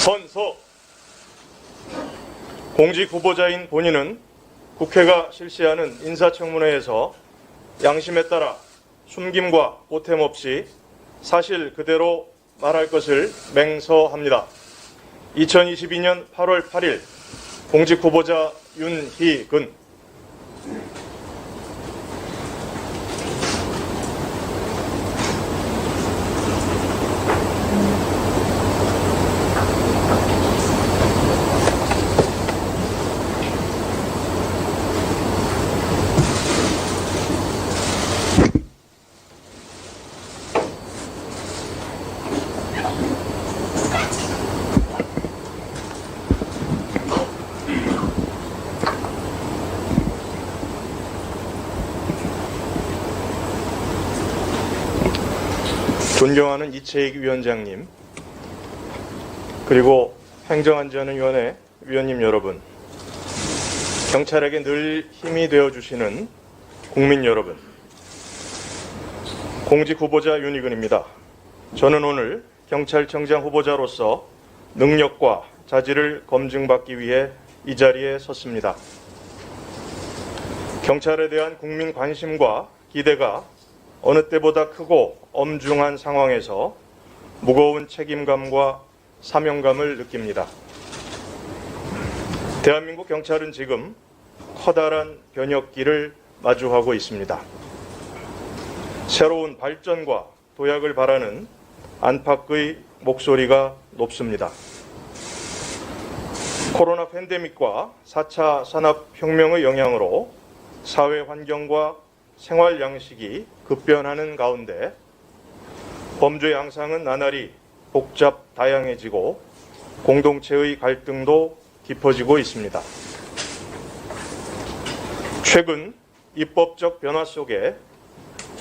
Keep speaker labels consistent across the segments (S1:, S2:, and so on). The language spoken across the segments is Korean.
S1: 선서. 공직 후보자인 본인은 국회가 실시하는 인사청문회에서 양심에 따라 숨김과 보탬 없이 사실 그대로 말할 것을 맹서합니다. 2022년 8월 8일 공직 후보자 윤희근. 존경하는 이채익 위원장님, 그리고 행정안전위원회 위원님 여러분, 경찰에게 늘 힘이 되어주시는 국민 여러분, 공직 후보자 윤희근입니다. 저는 오늘 경찰청장 후보자로서 능력과 자질을 검증받기 위해 이 자리에 섰습니다. 경찰에 대한 국민 관심과 기대가 어느 때보다 크고 엄중한 상황에서 무거운 책임감과 사명감을 느낍니다. 대한민국 경찰은 지금 커다란 변혁기를 마주하고 있습니다. 새로운 발전과 도약을 바라는 안팎의 목소리가 높습니다. 코로나 팬데믹과 4차 산업혁명의 영향으로 사회 환경과 생활 양식이 급변하는 가운데 범죄 양상은 나날이 복잡 다양해지고 공동체의 갈등도 깊어지고 있습니다. 최근 입법적 변화 속에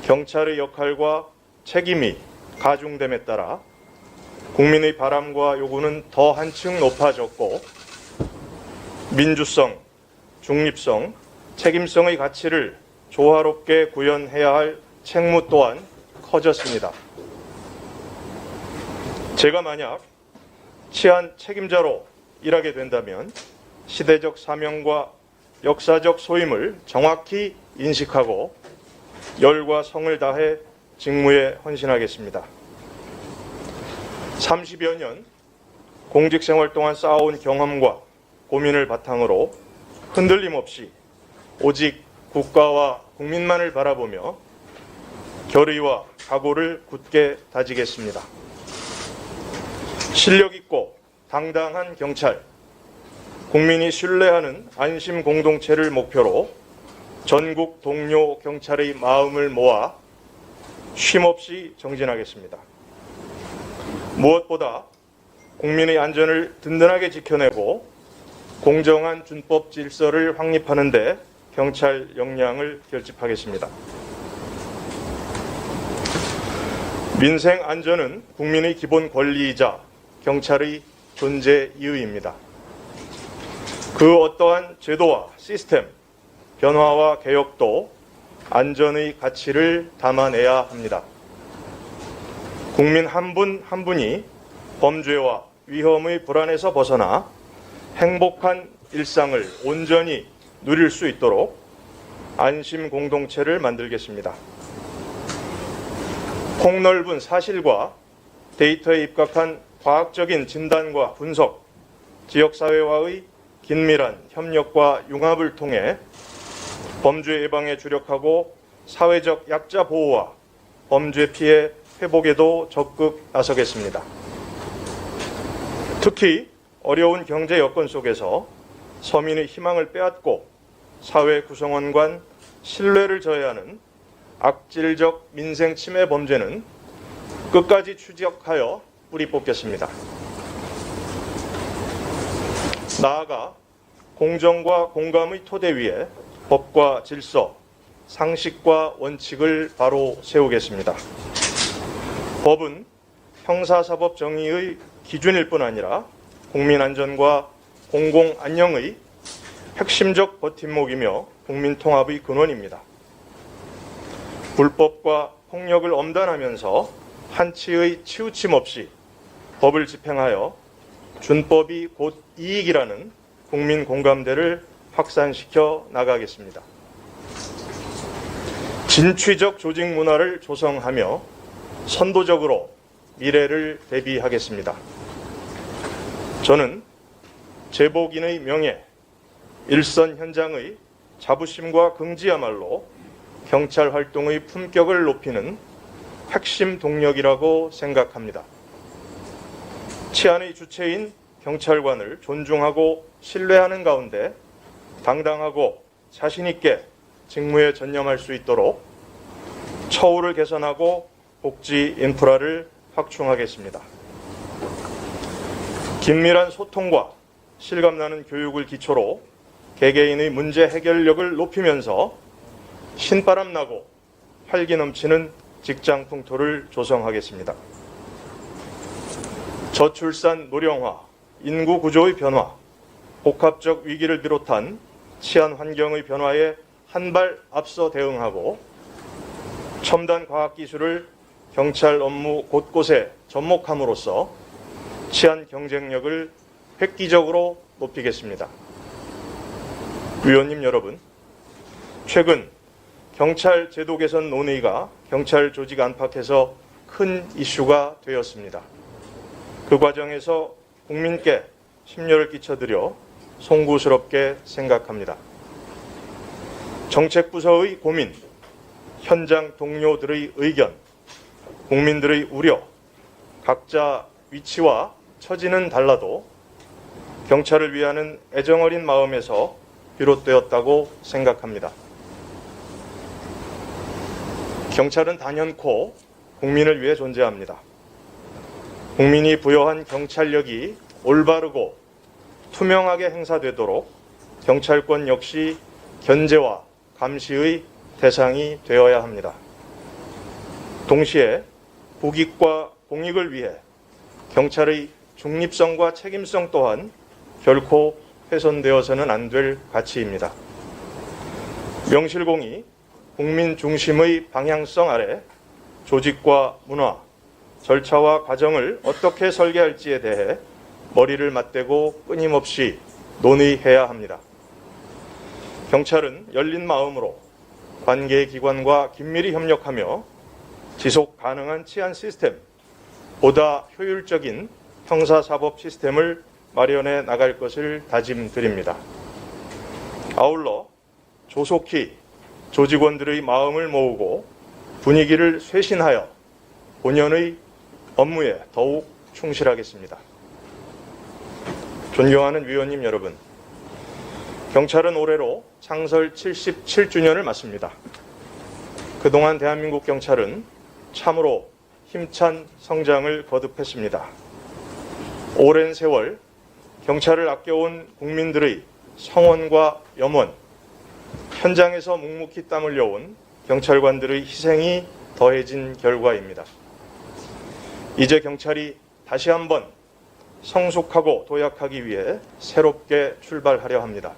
S1: 경찰의 역할과 책임이 가중됨에 따라 국민의 바람과 요구는 더 한층 높아졌고 민주성, 중립성, 책임성의 가치를 조화롭게 구현해야 할 책무 또한 커졌습니다. 제가 만약 치안 책임자로 일하게 된다면 시대적 사명과 역사적 소임을 정확히 인식하고 열과 성을 다해 직무에 헌신하겠습니다. 30여 년 공직생활 동안 쌓아온 경험과 고민을 바탕으로 흔들림 없이 오직 국가와 국민만을 바라보며 결의와 각오를 굳게 다지겠습니다. 실력 있고 당당한 경찰, 국민이 신뢰하는 안심 공동체를 목표로 전국 동료 경찰의 마음을 모아 쉼없이 정진하겠습니다. 무엇보다 국민의 안전을 든든하게 지켜내고 공정한 준법 질서를 확립하는 데 경찰 역량을 결집하겠습니다. 민생 안전은 국민의 기본 권리이자 경찰의 존재 이유입니다. 그 어떠한 제도와 시스템, 변화와 개혁도 안전의 가치를 담아내야 합니다. 국민 한 분 한 분이 범죄와 위험의 불안에서 벗어나 행복한 일상을 온전히 누릴 수 있도록 안심 공동체를 만들겠습니다. 폭넓은 사실과 데이터에 입각한 과학적인 진단과 분석, 지역사회와의 긴밀한 협력과 융합을 통해 범죄 예방에 주력하고 사회적 약자 보호와 범죄 피해 회복에도 적극 나서겠습니다. 특히 어려운 경제 여건 속에서 서민의 희망을 빼앗고 사회 구성원 간 신뢰를 저해하는 악질적 민생 침해 범죄는 끝까지 추적하여 뿌리 뽑겠습니다. 나아가 공정과 공감의 토대 위에 법과 질서, 상식과 원칙을 바로 세우겠습니다. 법은 형사사법 정의의 기준일 뿐 아니라 국민 안전과 공공 안녕의 핵심적 버팀목이며 국민 통합의 근원입니다. 불법과 폭력을 엄단하면서 한치의 치우침 없이 법을 집행하여 준법이 곧 이익이라는 국민 공감대를 확산시켜 나가겠습니다. 진취적 조직 문화를 조성하며 선도적으로 미래를 대비하겠습니다. 저는 제복인의 명예, 일선 현장의 자부심과 긍지야말로 경찰 활동의 품격을 높이는 핵심 동력이라고 생각합니다. 치안의 주체인 경찰관을 존중하고 신뢰하는 가운데 당당하고 자신 있게 직무에 전념할 수 있도록 처우를 개선하고 복지 인프라를 확충하겠습니다. 긴밀한 소통과 실감나는 교육을 기초로 개개인의 문제 해결력을 높이면서 신바람 나고 활기 넘치는 직장 풍토를 조성하겠습니다. 저출산 노령화, 인구 구조의 변화, 복합적 위기를 비롯한 치안 환경의 변화에 한 발 앞서 대응하고 첨단 과학기술을 경찰 업무 곳곳에 접목함으로써 치안 경쟁력을 획기적으로 높이겠습니다. 위원님 여러분, 최근 경찰 제도 개선 논의가 경찰 조직 안팎에서 큰 이슈가 되었습니다. 그 과정에서 국민께 심려를 끼쳐드려 송구스럽게 생각합니다. 정책부서의 고민, 현장 동료들의 의견, 국민들의 우려, 각자 위치와 처지는 달라도 경찰을 위하는 애정어린 마음에서 비롯되었다고 생각합니다. 경찰은 단연코 국민을 위해 존재합니다. 국민이 부여한 경찰력이 올바르고 투명하게 행사되도록 경찰권 역시 견제와 감시의 대상이 되어야 합니다. 동시에 국익과 공익을 위해 경찰의 중립성과 책임성 또한 결코 훼손되어서는 안 될 가치입니다. 명실공히 국민 중심의 방향성 아래 조직과 문화, 절차와 과정을 어떻게 설계할지에 대해 머리를 맞대고 끊임없이 논의해야 합니다. 경찰은 열린 마음으로 관계기관과 긴밀히 협력하며 지속 가능한 치안 시스템, 보다 효율적인 형사사법 시스템을 마련해 나갈 것을 다짐드립니다. 아울러 조속히 조직원들의 마음을 모으고 분위기를 쇄신하여 본연의 업무에 더욱 충실하겠습니다. 존경하는 위원님 여러분, 경찰은 올해로 창설 77주년을 맞습니다. 그동안 대한민국 경찰은 참으로 힘찬 성장을 거듭했습니다. 오랜 세월 경찰을 아껴온 국민들의 성원과 염원, 현장에서 묵묵히 땀 흘려온 경찰관들의 희생이 더해진 결과입니다. 이제 경찰이 다시 한번 성숙하고 도약하기 위해 새롭게 출발하려 합니다.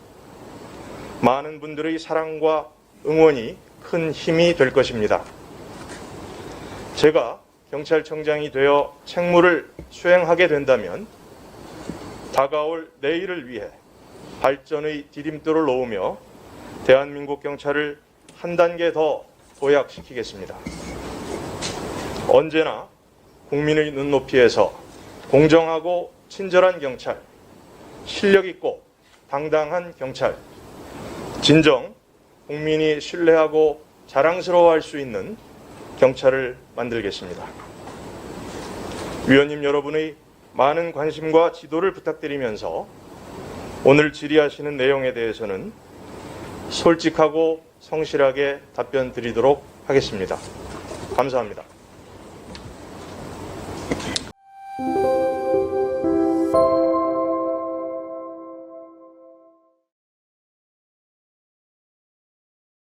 S1: 많은 분들의 사랑과 응원이 큰 힘이 될 것입니다. 제가 경찰청장이 되어 책무를 수행하게 된다면 다가올 내일을 위해 발전의 디딤돌을 놓으며 대한민국 경찰을 한 단계 더 도약시키겠습니다. 언제나 국민의 눈높이에서 공정하고 친절한 경찰, 실력 있고 당당한 경찰, 진정 국민이 신뢰하고 자랑스러워할 수 있는 경찰을 만들겠습니다. 위원님 여러분의 많은 관심과 지도를 부탁드리면서 오늘 질의하시는 내용에 대해서는 솔직하고 성실하게 답변 드리도록 하겠습니다. 감사합니다.